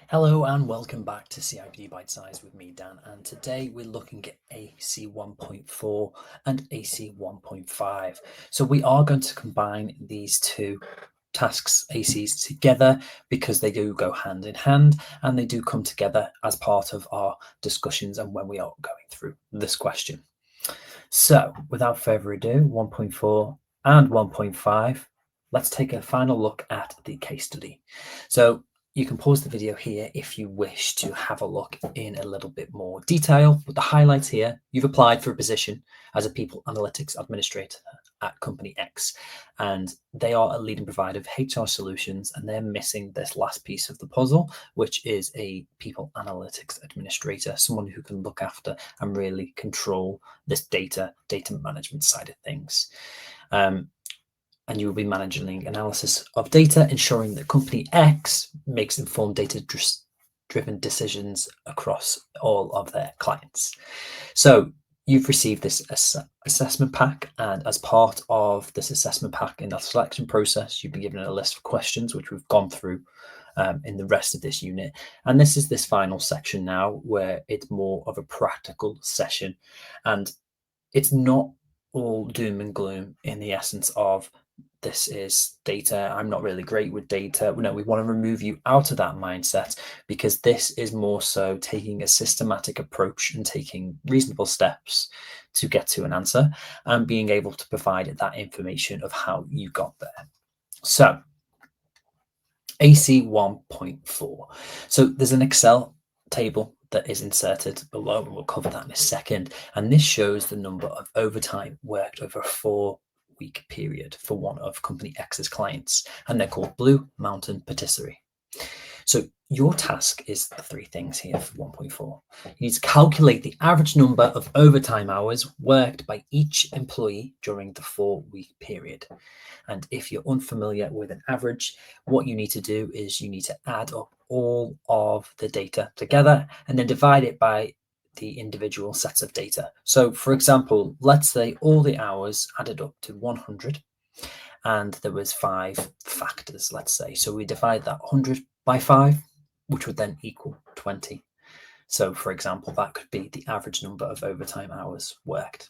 Hello and welcome back to CIPD Bitesize with me, Dan. And today we're looking at AC 1.4 and AC 1.5. So we are going to combine these two tasks ACs together because they do go hand in hand and they do come together as part of our discussions and when we are going through this question. So without further ado, 1.4 and 1.5, let's take a final look at the case study. So you can pause the video here if you wish to have a look in a little bit more detail. But the highlights here, you've applied for a position as a people analytics administrator at company X, and they are a leading provider of HR solutions, and they're missing this last piece of the puzzle, which is a people analytics administrator, someone who can look after and really control this data management side of things. And you will be managing analysis of data, ensuring that company X makes informed data-driven decisions across all of their clients. So you've received this assessment pack, and as part of this assessment pack in the selection process, you've been given a list of questions, which we've gone through in the rest of this unit. And this is this final section now, where it's more of a practical session. And it's not all doom and gloom in the essence of this is data, I'm not really great with data. No, we want to remove you out of that mindset, because this is more so taking a systematic approach and taking reasonable steps to get to an answer and being able to provide that information of how you got there. So AC 1.4. So there's an Excel table that is inserted below, and we'll cover that in a second. And this shows the number of overtime worked over a 4-week period for one of company X's clients, and they're called Blue Mountain Patisserie. So your task is the three things here for 1.4. You need to calculate the average number of overtime hours worked by each employee during the 4-week period. And if you're unfamiliar with an average, what you need to do is you need to add up all of the data together and then divide it by the individual sets of data. So for example, let's say all the hours added up to 100 and there was 5 factors, let's say. So we divide that 100 by 5, which would then equal 20. So for example, that could be the average number of overtime hours worked.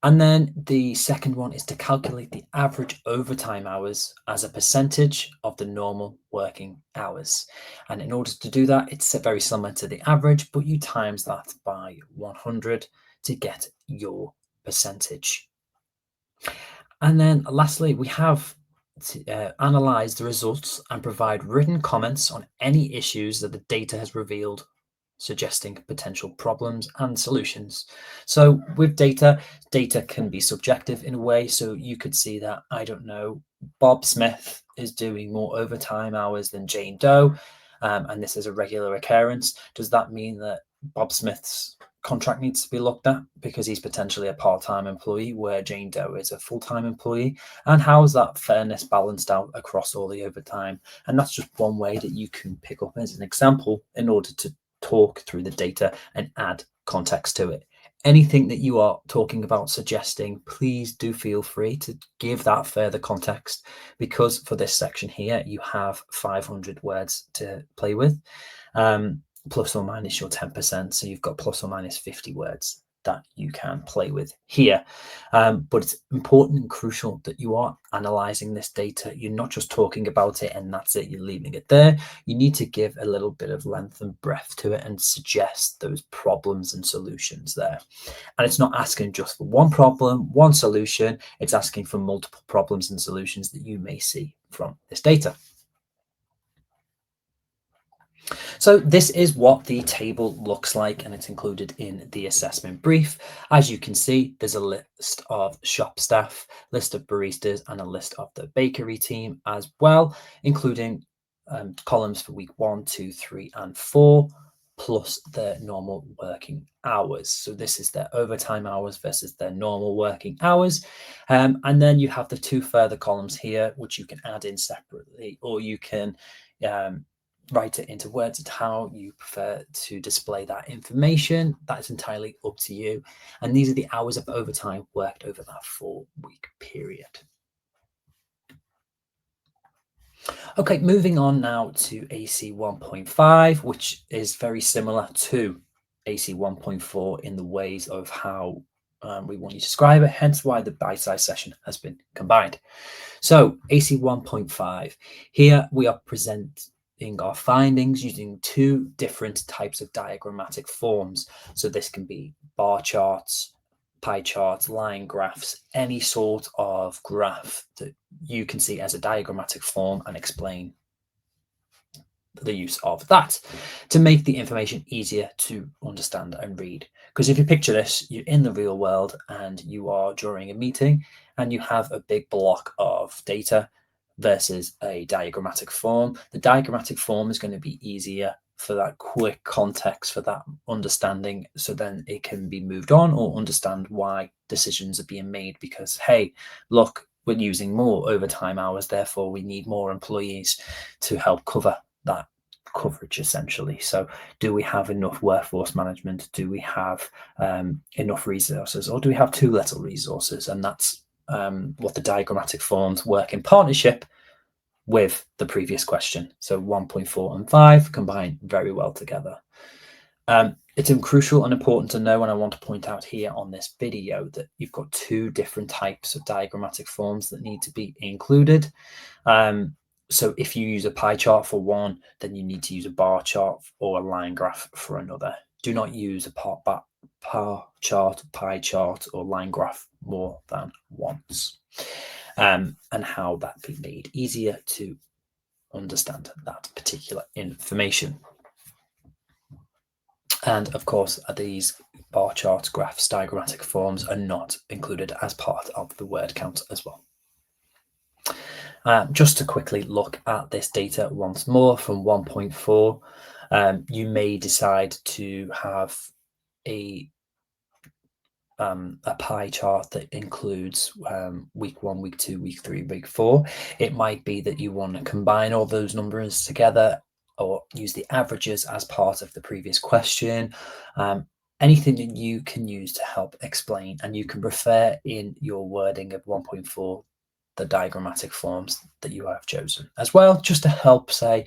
And then the second one is to calculate the average overtime hours as a percentage of the normal working hours. And in order to do that, it's very similar to the average, but you times that by 100 to get your percentage. And then lastly, we have to analyze the results and provide written comments on any issues that the data has revealed, suggesting potential problems and solutions. So with data can be subjective in a way. So you could see that, I don't know, Bob Smith is doing more overtime hours than Jane Doe, and this is a regular occurrence. Does that mean that Bob Smith's contract needs to be looked at because he's potentially a part-time employee where Jane Doe is a full-time employee? And how is that fairness balanced out across all the overtime? And that's just one way that you can pick up as an example in order to talk through the data and add context to it. Anything that you are talking about suggesting, please do feel free to give that further context, because for this section here, you have 500 words to play with, plus or minus your 10%. So you've got plus or minus 50 words that you can play with here. But it's important and crucial that you are analyzing this data. You're not just talking about it and that's it, you're leaving it there. You need to give a little bit of length and breadth to it and suggest those problems and solutions there. And it's not asking just for one problem, one solution. It's asking for multiple problems and solutions that you may see from this data. So this is what the table looks like, and it's included in the assessment brief. As you can see, there's a list of shop staff, list of baristas, and a list of the bakery team as well, including columns for week 1, 2, 3, and 4, plus their normal working hours. So this is their overtime hours versus their normal working hours. And then you have the 2 further columns here, which you can add in separately, or you can write it into words at how you prefer to display that information. That is entirely up to you. And these are the hours of overtime worked over that 4-week period. Okay, moving on now to AC 1.5, which is very similar to AC 1.4 in the ways of how we want you to describe it, hence why the bite-sized session has been combined. So AC 1.5, here we are presenting our findings using two different types of diagrammatic forms. So this can be bar charts, pie charts, line graphs, any sort of graph that you can see as a diagrammatic form and explain the use of that to make the information easier to understand and read. Because if you picture this, you're in the real world and you are during a meeting and you have a big block of data versus a diagrammatic form. The diagrammatic form is going to be easier for that quick context, for that understanding, so then it can be moved on or understand why decisions are being made because, hey, look, we're using more overtime hours, therefore we need more employees to help cover that coverage essentially. So do we have enough workforce management? Do we have enough resources, or do we have too little resources? And that's what the diagrammatic forms work in partnership with the previous question. So 1.4 and 5 combine very well together. It's crucial and important to know, and I want to point out here on this video, that you've got two different types of diagrammatic forms that need to be included. So if you use a pie chart for one, then you need to use a bar chart or a line graph for another. Do not use a bar chart, pie chart, or line graph more than once. And how that be made easier to understand that particular information. And of course, these bar charts, graphs, diagrammatic forms are not included as part of the word count as well. Just to quickly look at this data once more from 1.4, you may decide to have a pie chart that includes week 1, week 2, week 3, week 4. It might be that you want to combine all those numbers together or use the averages as part of the previous question. Anything that you can use to help explain, and you can refer in your wording of 1.4 the diagrammatic forms that you have chosen as well, just to help say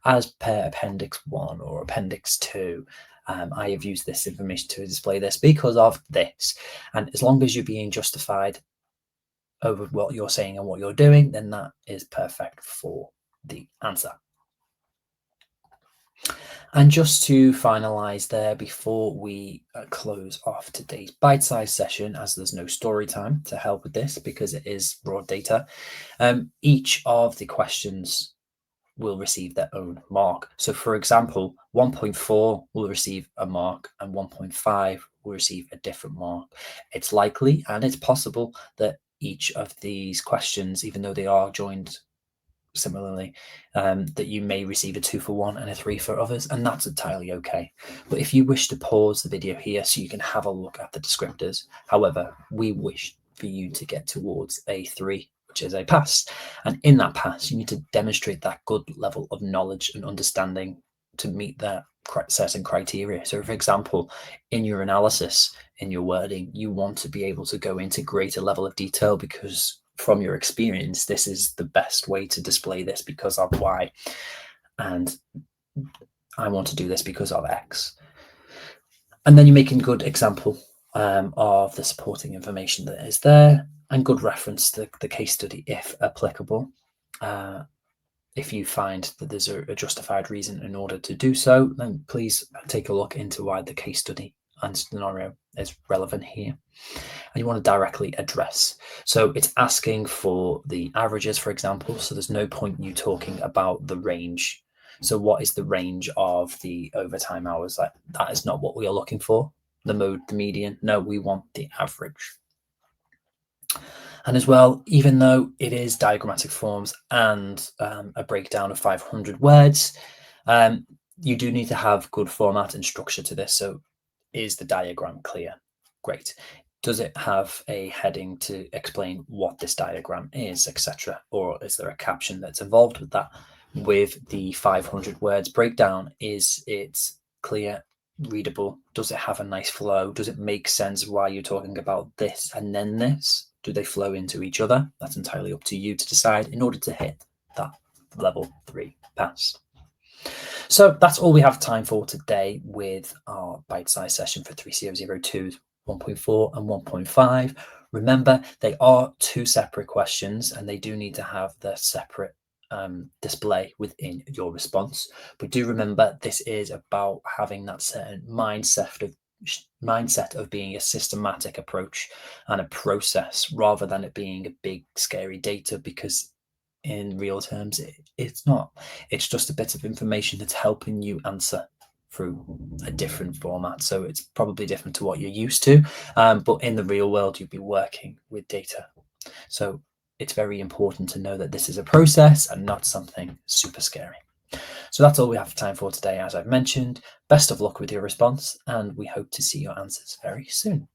as per appendix 1 or appendix 2. I have used this information to display this because of this. And as long as you're being justified over what you're saying and what you're doing, then that is perfect for the answer. And just to finalize there before we close off today's bite-sized session, as there's no story time to help with this because it is raw data, each of the questions will receive their own mark. So for example, 1.4 will receive a mark and 1.5 will receive a different mark. It's likely and it's possible that each of these questions, even though they are joined similarly, that you may receive a 2 for one and a 3 for others, and that's entirely okay. But if you wish to pause the video here so you can have a look at the descriptors, however, we wish for you to get towards a 3, which is a pass. And in that pass, you need to demonstrate that good level of knowledge and understanding to meet that certain criteria. So for example, in your analysis, in your wording, you want to be able to go into greater level of detail because from your experience, this is the best way to display this because of Y. And I want to do this because of X. And then you're making good example of the supporting information that is there and good reference to the case study if applicable. If you find that there's a justified reason in order to do so, then please take a look into why the case study and scenario is relevant here. And you want to directly address. So it's asking for the averages, for example. So there's no point in you talking about the range. So what is the range of the overtime hours? That is not what we are looking for. The mode, the median. No, we want the average. And as well, even though it is diagrammatic forms and a breakdown of 500 words, you do need to have good format and structure to this. So is the diagram clear? Great. Does it have a heading to explain what this diagram is, etc.? Or is there a caption that's involved with that? With the 500 words breakdown, is it clear, readable? Does it have a nice flow? Does it make sense why you're talking about this and then this? Do they flow into each other? That's entirely up to you to decide in order to hit that level 3 pass. So that's all we have time for today with our bite-sized session for 3002, 1.4 and 1.5. Remember, they are two separate questions and they do need to have their separate display within your response. But do remember, this is about having that certain mindset of being a systematic approach and a process rather than it being a big scary data, because in real terms it's not. It's just a bit of information that's helping you answer through a different format, so it's probably different to what you're used to, but in the real world you'd be working with data. So it's very important to know that this is a process and not something super scary. So that's all we have time for today. As I've mentioned, best of luck with your response and we hope to see your answers very soon.